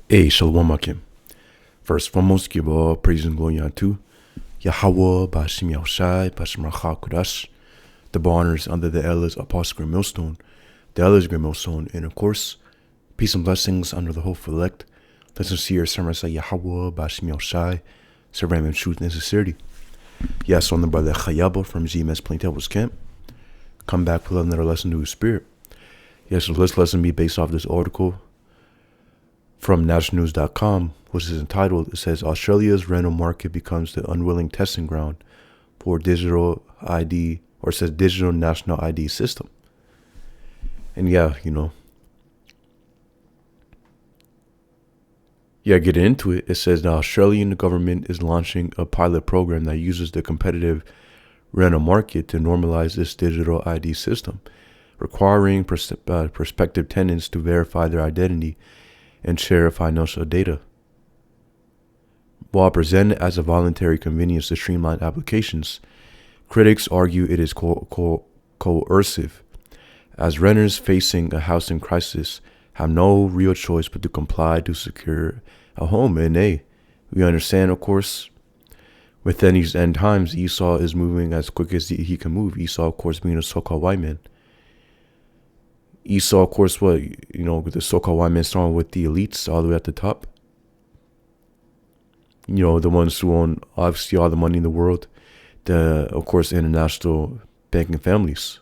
Hey, Shalom Akim. First foremost, give all praise and glory unto Yahweh, Bashim Yahushai, Bashim Racha Kudash. The honors under the elders Apostle Great Millstone, the elders Great Millstone, and of course, peace and blessings under the hopeful elect. The sincere servants of Yahweh, Bashim Yahushai, serving in truth and sincerity. Yes, on the brother Chayaba from GMS Plaintables camp. Come back with another lesson to his spirit. Yes, so this lesson be based off this article from nationalnews.com, which is entitled, it says, Australia's rental market becomes the unwilling testing ground for digital ID, or it says digital national ID system. And getting into it, it says the Australian government is launching a pilot program that uses the competitive rental market to normalize this digital ID system, requiring prospective tenants to verify their identity and share financial data. While presented as a voluntary convenience to streamline applications, critics argue it is coercive, as renters facing a housing crisis have no real choice but to comply to secure a home. And we understand, of course, within these end times, Esau is moving as quick as he can move. Esau, of course, being a so-called white man. Esau, of course, with the so-called white man starting with the elites all the way at the top. The ones who own, obviously, all the money in the world. Of course, international banking families.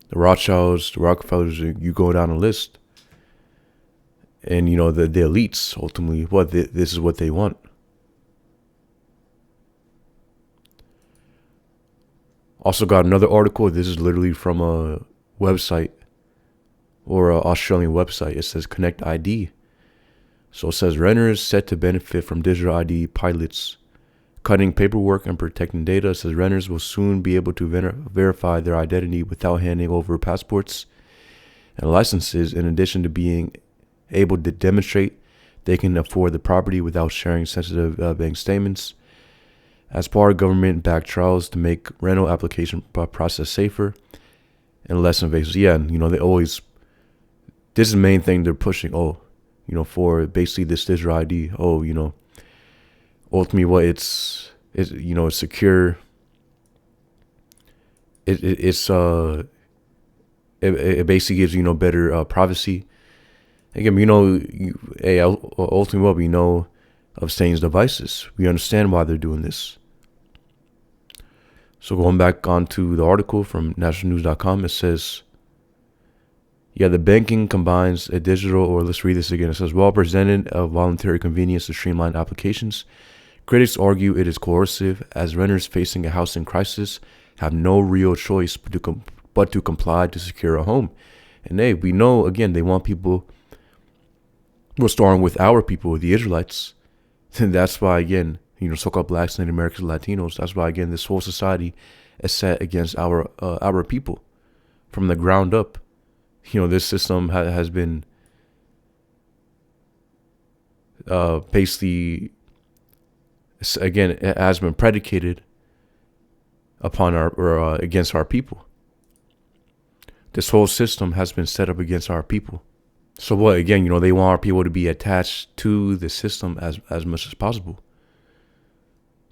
The Rothschilds, the Rockefellers, you go down the list. And, the elites, ultimately, this is what they want. Also got another article. This is literally from a website or an Australian website. It says Connect ID. So it says renters set to benefit from digital ID pilots, cutting paperwork and protecting data. It says renters will soon be able to verify their identity without handing over passports and licenses, in addition to being able to demonstrate they can afford the property without sharing sensitive bank statements. As part of government-backed trials to make rental application process safer and less invasive. They always, this is the main thing they're pushing. For basically this digital ID. Ultimately it's secure. It basically gives better privacy. Again, ultimately what we know of Satan's devices. We understand why they're doing this. So going back onto the article from nationalnews.com, it says, the banking combines a digital, or let's read this again. It says, while presented a voluntary convenience to streamline applications, critics argue it is coercive, as renters facing a housing crisis have no real choice but to comply to secure a home. And we know, again, they want people, we're starting with our people, the Israelites. And that's why, again, so-called blacks, Native Americans, Latinos, that's why, again, this whole society is set against our people from the ground up. This system has been basically, again, it has been predicated upon against our people. This whole system has been set up against our people. So again, they want our people to be attached to the system as much as possible.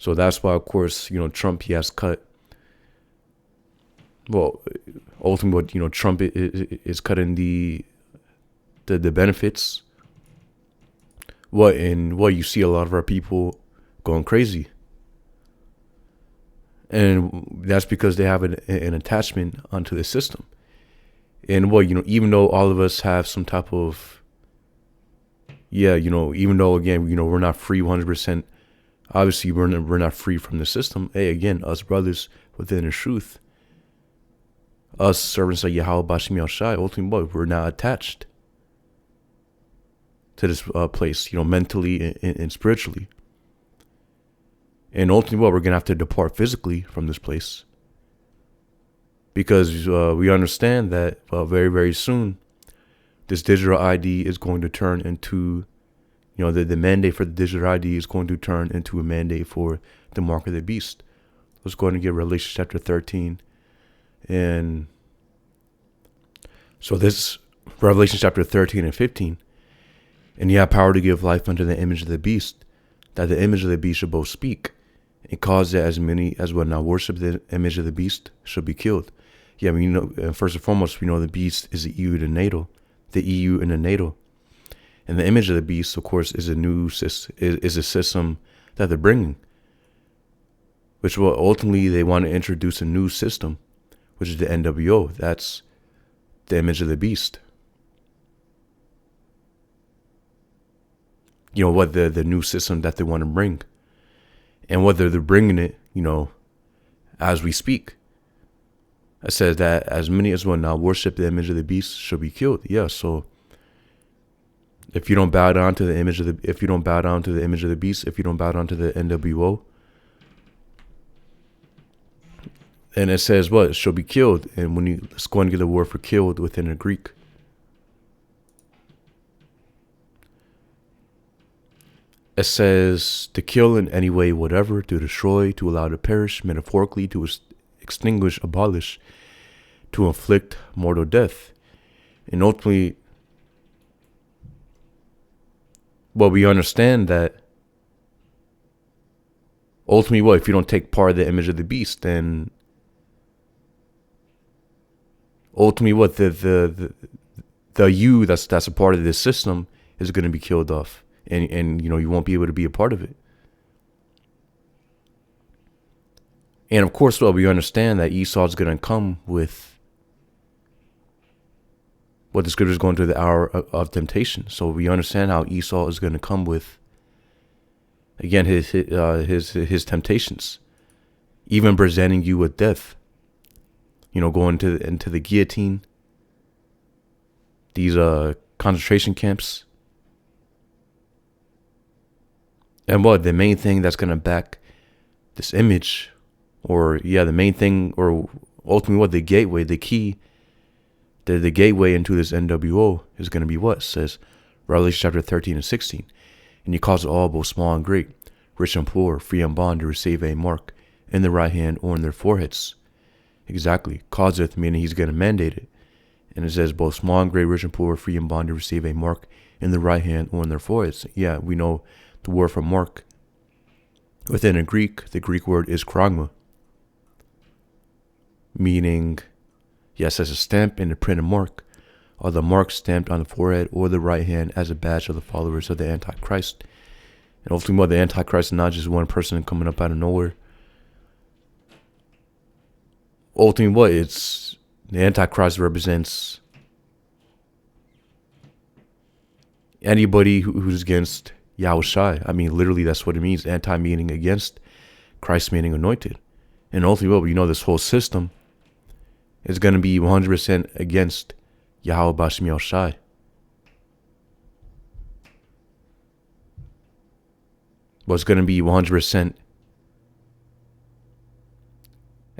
So that's why, of course, Trump, he has cut. Well, ultimately, Trump is cutting the benefits. You see a lot of our people going crazy. And that's because they have an attachment onto the system. And even though all of us have some type of, even though, again, we're not free 100%, obviously we're not free from the system. Again, us brothers within the truth, us servants of Yahweh Bashim Yahushai, ultimately, we're not attached to this place, mentally and spiritually. And ultimately, we're going to have to depart physically from this place. Because we understand that very, very soon, this digital ID is going to turn into, the mandate for the digital ID is going to turn into a mandate for the mark of the beast. Let's go ahead and get Revelation chapter 13. And so this Revelation chapter 13 and 15. And you have power to give life unto the image of the beast, that the image of the beast should both speak, and cause that as many as will not worship the image of the beast should be killed. Yeah, I mean, first and foremost, we know the beast is the EU and the NATO. And the image of the beast, of course, is a system that they're bringing, which will ultimately they want to introduce a new system, which is the NWO. That's the image of the beast. You know, what the new system that they want to bring, and whether they're bringing it, you know, as we speak. It says that as many as will not worship the image of the beast shall be killed. Yeah, so if you don't bow down to the image of the beast, if you don't bow down to the NWO, and it says what? Shall be killed. And let's go and get the word for killed within the Greek. It says to kill in any way, whatever, to destroy, to allow to perish, metaphorically, to extinguish, abolish, to inflict mortal death. And ultimately, well, we understand that ultimately, what if you don't take part of the image of the beast, then ultimately, what the you that's a part of this system is going to be killed off, and you know, you won't be able to be a part of it. And of course, well, we understand that Esau is going to come with what the scripture is going through the hour of temptation. So we understand how Esau is going to come with, again, his temptations, even presenting you with death. You know, going into the guillotine, these concentration camps. And what the main thing that's going to back this image, or the main thing, or ultimately what the gateway, the key, the gateway into this NWO is going to be what? It says Revelation chapter 13 and 16. And he caused all, both small and great, rich and poor, free and bond, to receive a mark in their right hand or in their foreheads. Exactly. Causeth, meaning he's going to mandate it. And it says both small and great, rich and poor, free and bond, to receive a mark in the right hand or in their foreheads. Yeah, we know the word for mark. Within the Greek word is chragma, meaning, yes, as a stamp and a printed mark, or the mark stamped on the forehead or the right hand as a badge of the followers of the Antichrist. And ultimately, the Antichrist is not just one person coming up out of nowhere. Ultimately, it's the Antichrist represents anybody who's against Yahushai. I mean, literally, that's what it means. Anti meaning against, Christ meaning anointed. And ultimately, this whole system is going to be 100% against Yahweh Bashem Yahushai. But it's going to be 100%.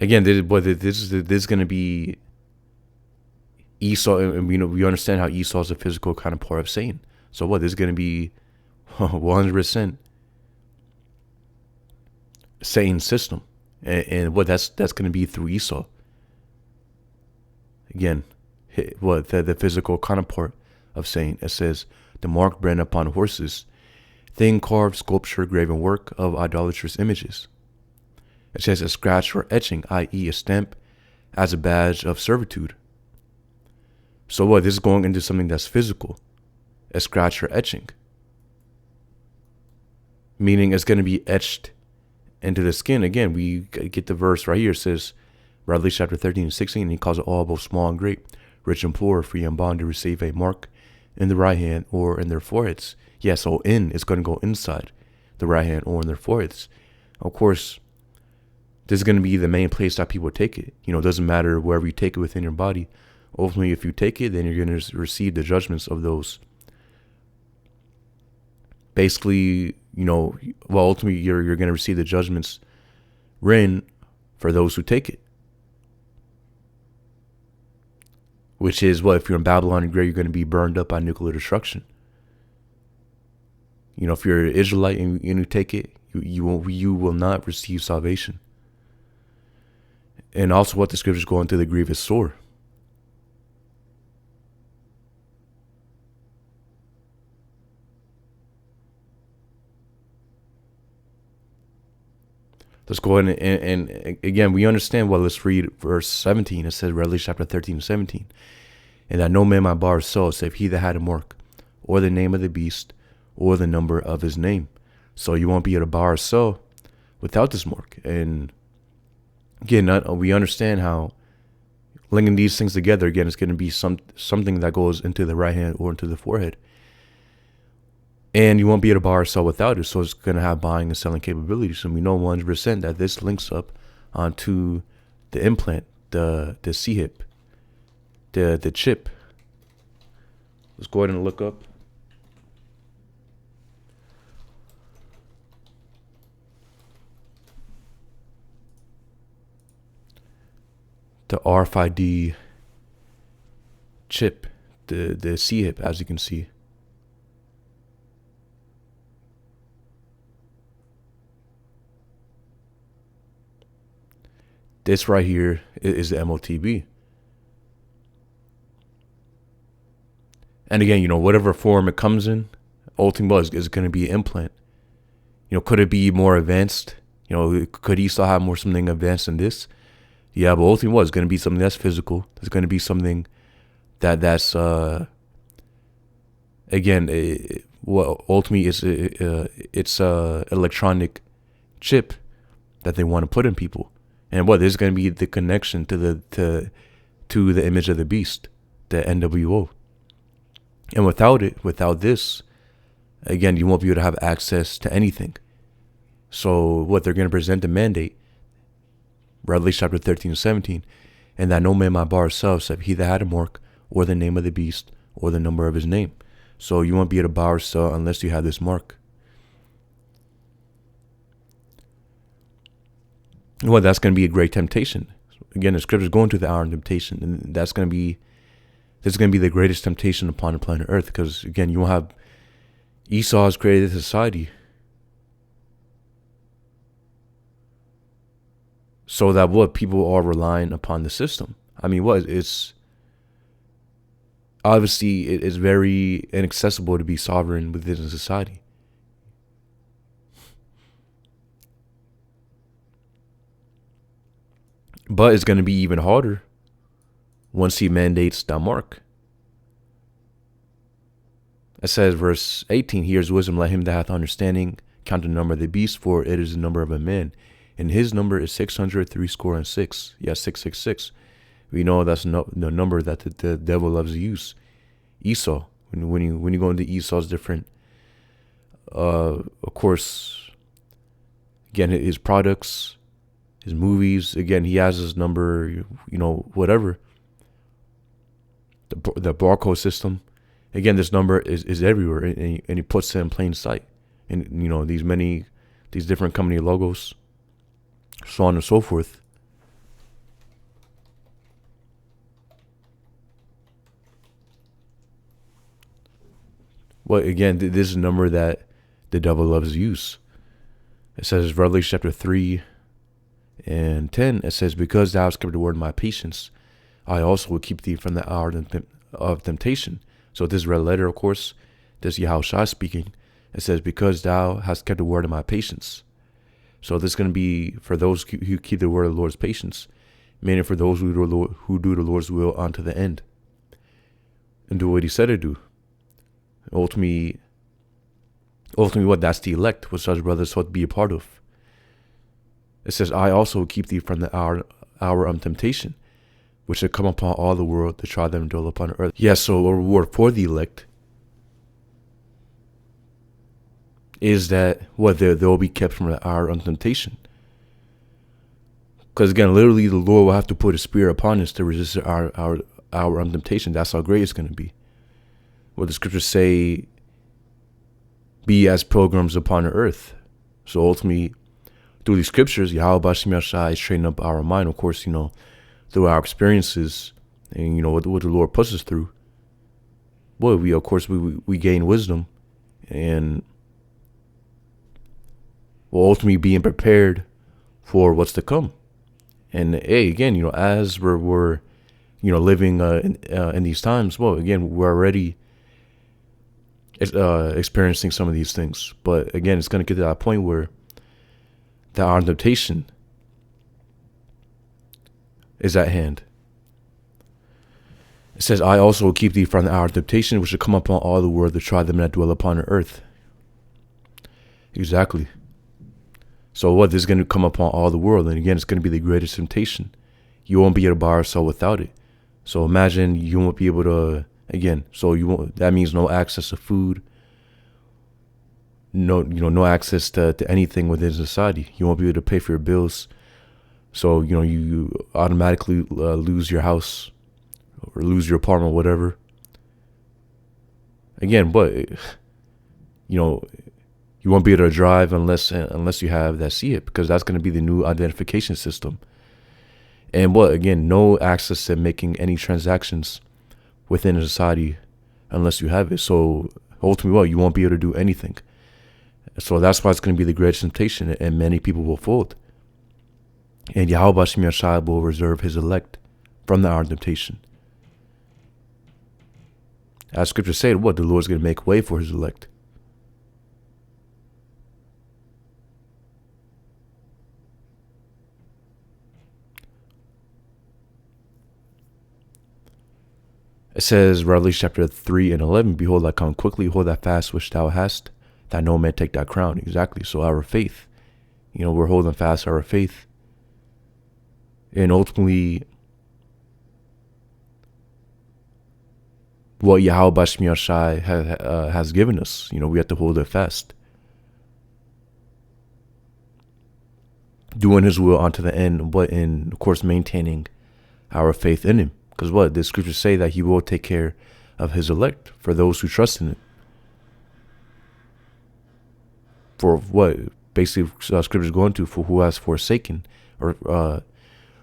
Again, this is going to be Esau, and we understand how Esau is a physical kind of part of Satan. So this is going to be 100% Satan's system, and that's going to be through Esau. Again, the physical counterpart of Satan. It says the mark brand upon horses, thin carved sculpture, graven work of idolatrous images. It says a scratch or etching, i.e. a stamp, as a badge of servitude. So this is going into something that's physical, a scratch or etching, meaning it's going to be etched into the skin. Again, we get the verse right here. It says, Revelation chapter 13 and 16, and he calls it all, both small and great, rich and poor, free and bond, to receive a mark in the right hand or in their foreheads. Yeah, so it's going to go inside the right hand or in their foreheads. Of course, this is going to be the main place that people take it. It doesn't matter wherever you take it within your body. Ultimately, if you take it, then you're going to receive the judgments of those. Basically, ultimately you're going to receive the judgments written for those who take it. Which is if you're in Babylon and you're going to be burned up by nuclear destruction. If you're an Israelite and you take it, you will not receive salvation. And also what the scriptures go into the grievous sore. Let's go ahead and again, we understand. Well, let's read verse 17. It says, Revelation chapter 13 and 17. And that no man might bar his soul, save he that had a mark, or the name of the beast, or the number of his name. So you won't be able to bar or sell without this mark. And again, we understand how linking these things together, again, it's going to be something that goes into the right hand or into the forehead. And you won't be able to buy or sell without it. So it's going to have buying and selling capabilities. And we know 100% that this links up onto the implant, the C-hip, the chip. Let's go ahead and look up. The RFID chip, the C-hip, as you can see. This right here is the MOTB. And again, whatever form it comes in, ultimately is going to be an implant. Could it be more advanced? Could Esau have something advanced than this? Yeah, but ultimately, it's going to be something that's physical. It's going to be something that's again, ultimately it's electronic chip that they want to put in people. And there's going to be the connection to the image of the beast, the NWO. And without this, again, you won't be able to have access to anything. So they're going to present the mandate, Revelation chapter 13 and 17, and that no man might bar or sell except he that had a mark, or the name of the beast, or the number of his name. So you won't be able to buy or sell unless you have this mark. That's going to be a great temptation. Again, the scriptures go into the hour of temptation, and this is going to be the greatest temptation upon the planet Earth, because again, you won't have Esau's created society, so that people are relying upon the system. I mean, it's obviously it's very inaccessible to be sovereign within a society. But it's going to be even harder once he mandates that mark. It says, verse 18, here's wisdom, let him that hath understanding count the number of the beast, for it is the number of a man. And his number is 666. Yeah, 666. We know that's the number that the devil loves to use. Esau. When you go into Esau's different, of course, again, his products, his movies, again, he has his number, whatever. The barcode system, again, this number is everywhere, and he puts it in plain sight. And, these different company logos, so on and so forth. Well, again, this is a number that the devil loves to use. It says, Revelation chapter 3 and 10, it says, because thou hast kept the word of my patience, I also will keep thee from the hour of temptation. So this red letter, of course, this Yahushua speaking. It says, because thou hast kept the word of my patience. So this is going to be for those who keep the word of the Lord's patience, meaning for those who do the Lord's will unto the end, and do what he said to do. Ultimately, that's the elect, which such brothers ought to be a part of. It says, I also keep thee from the hour of temptation, which shall come upon all the world to try them and dwell upon the earth. Yes, so a reward for the elect is that they'll be kept from the hour of temptation. Because again, literally, the Lord will have to put a spear upon us to resist our of temptation. That's how great it's going to be. The scriptures say, be as pilgrims upon the earth. So ultimately, through these scriptures, Yahweh is training up our mind, of course, through our experiences and, what the Lord puts us through. We gain wisdom and ultimately being prepared for what's to come. And again, as we're living in these times, again, we're already experiencing some of these things. But again, it's going to get to that point where the hour of temptation is at hand. It says, I also will keep thee from the hour of temptation, which shall come upon all the world to try them that dwell upon the earth. Exactly. So what? This is going to come upon all the world. And again, it's going to be the greatest temptation. You won't be able to buy or sell without it. So imagine you won't be able to, again, so you won't, that means no access to food, no access to anything within society. You won't be able to pay for your bills. So, you automatically lose your house or lose your apartment, whatever. Again, but, you won't be able to drive unless you have that CHIP, because that's going to be the new identification system. And again, no access to making any transactions within a society unless you have it. So ultimately, you won't be able to do anything. So that's why it's going to be the greatest temptation, and many people will fold. And Yahweh Shai will reserve his elect from the hour of temptation. As scripture said, the Lord's going to make way for his elect. It says, Revelation chapter 3 and 11, behold, I come quickly, hold that fast which thou hast, that no man take thy crown. Exactly. So our faith, we're holding fast our faith. And ultimately, what Yahweh Shai has given us, we have to hold it fast. Doing his will unto the end, but in, of course, maintaining our faith in him. Because the scriptures say that he will take care of his elect, for those who trust in him. For basically scriptures going to, for who has forsaken, or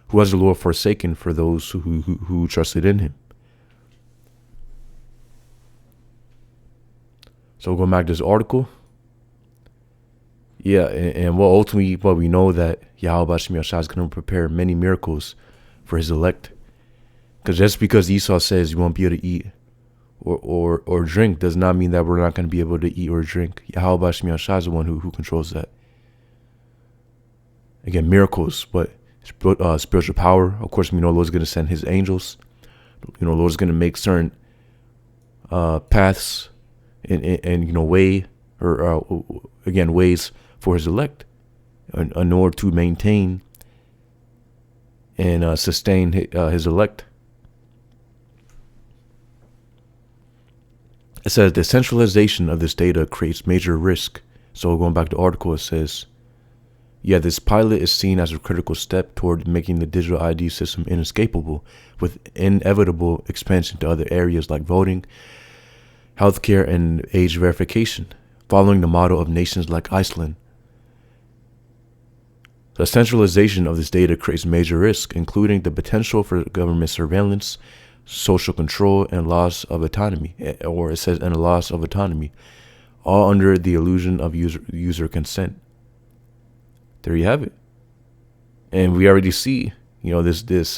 who has the Lord forsaken, for those who trusted in him. So going back to this article. Yeah, and ultimately, we know that Yahweh Shai is going to prepare many miracles for his elect. Because just because Esau says you won't be able to eat or drink does not mean that we're not going to be able to eat or drink. Yahweh Shai is the one who controls that. Again, miracles, but spiritual power. Of course, we know Lord's going to send his angels. Lord's going to make certain paths and way, or again, ways for his elect in order to maintain and sustain his elect. It says the centralization of this data creates major risk. So going back to the article, it says, this pilot is seen as a critical step toward making the digital ID system inescapable, with inevitable expansion to other areas like voting, healthcare, and age verification, following the model of nations like Iceland. The centralization of this data creates major risk, including the potential for government surveillance, social control, and loss of autonomy, or it says, and a loss of autonomy, all under the illusion of user consent. There you have it. And we already see, this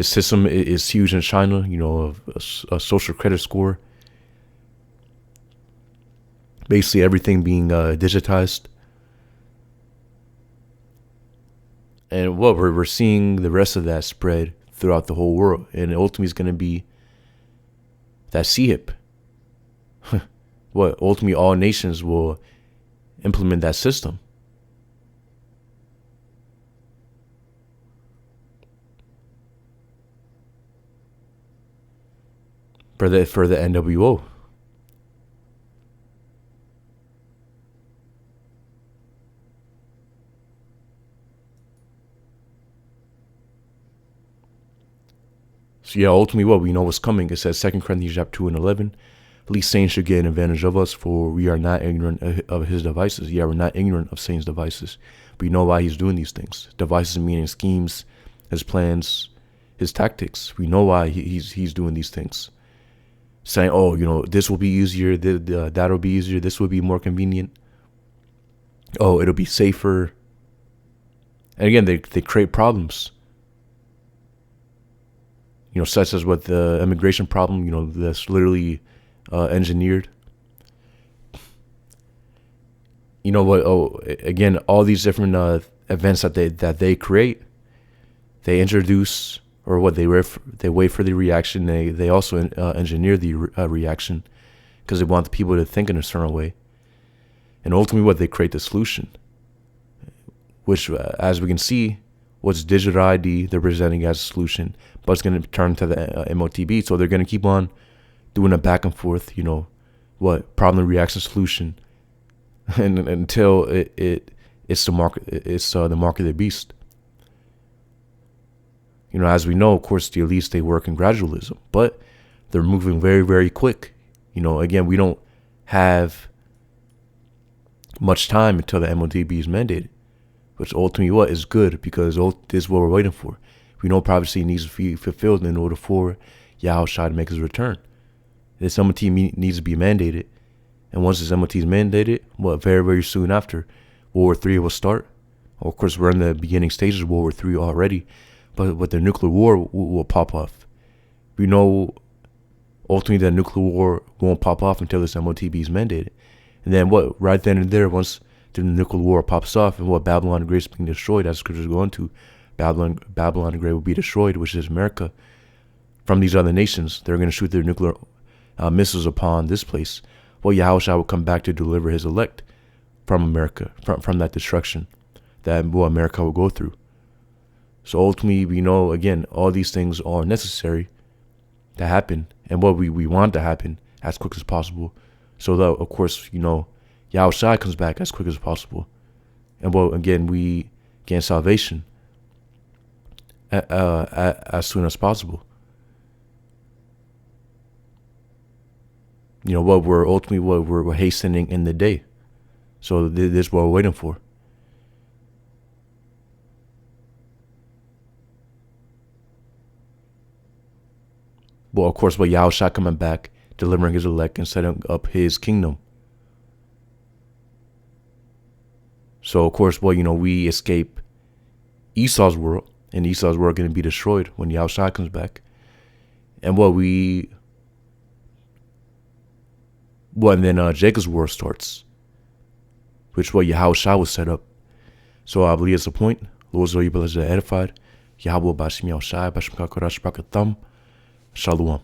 system is huge in China, a social credit score, basically everything being digitized. And we're seeing the rest of that spread throughout the whole world. And ultimately is going to be that CHIP. Ultimately all nations will implement that system. For the NWO. So ultimately we know what's coming. It says 2 Corinthians chapter 2 and 11. At least Satan should get an advantage of us, for we are not ignorant of his devices. We're not ignorant of Satan's devices. We know why he's doing these things. Devices meaning schemes, his plans, his tactics. We know why he's doing these things. Saying, this will be easier, that'll be easier, this will be more convenient. It'll be safer. And again, they create problems. Such as with the immigration problem, that's literally engineered. you know what? Oh, again, all these different events that they create, they introduce, or what they wait for the reaction. They also engineer the reaction because they want the people to think in a certain way, and ultimately, what they create the solution, which, as we can see, what's digital ID they're presenting as a solution, but it's going to turn to the MOTB. So they're going to keep on doing a back and forth, what problem, reaction, solution, and until it's the mark of the beast. As we know, of course, the elites, they work in gradualism, but they're moving very, very quick. Again, we don't have much time until the MOTB is mandated, which ultimately what is good, because this is what we're waiting for. We know prophecy needs to be fulfilled in order for Yahushua to make his return. This MOT needs to be mandated, and once this MOT is mandated, very, very soon after, World War III will start. Of course, we're in the beginning stages of World War III already, but the nuclear war will pop off. We know ultimately that nuclear war won't pop off until this MOTB is mandated. And then right then and there, once the nuclear war pops off, and Babylon the Great is being destroyed, as scriptures go into, Babylon the Great will be destroyed, which is America. From these other nations, they're going to shoot their nuclear missiles upon this place. Yahushua will come back to deliver his elect from America, from that destruction that America will go through. So ultimately, we know, again, all these things are necessary to happen, and what we want to happen as quick as possible. So that, of course, Yahushua comes back as quick as possible. And again, we gain salvation as soon as possible. We're hastening in the day. So this is what we're waiting for. Well, of course, Yahushua coming back, delivering his elect and setting up his kingdom. So, of course, we escape Esau's world, and Esau's world going to be destroyed when Yahushua comes back. And and then Jacob's world starts, which Yahushua was set up. So I believe it's the point. Lord, so you blessed and edified. Yahweh Bashim Yahushua, Bashim Kakorash Brakatham. Shalom.